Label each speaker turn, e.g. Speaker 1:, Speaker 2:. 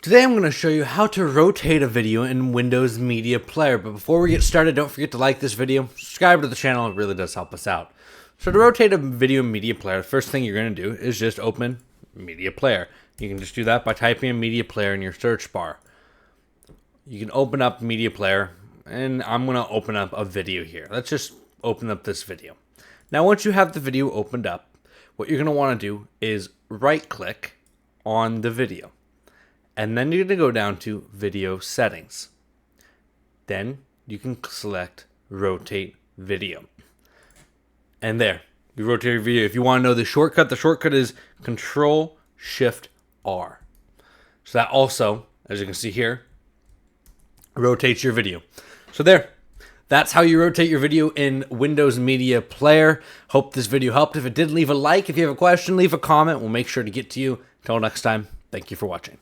Speaker 1: Today I'm going to show you how to rotate a video in Windows Media Player, but before we get started, don't forget to like this video, subscribe to the channel, it really does help us out. So to rotate a video in Media Player, the first thing you're going to do is just open Media Player. You can just do that by typing in Media Player in your search bar. You can open up Media Player, and I'm going to open up a video here. Let's just open up this video. Now once you have the video opened up, what you're going to want to do is right click on the video. And then you're going to go down to Video Settings. Then you can select Rotate Video. And there, you rotate your video. If you want to know the shortcut is Control-Shift-R. So that also, as you can see here, rotates your video. So there, that's how you rotate your video in Windows Media Player. Hope this video helped. If it did, leave a like. If you have a question, leave a comment. We'll make sure to get to you. Until next time, thank you for watching.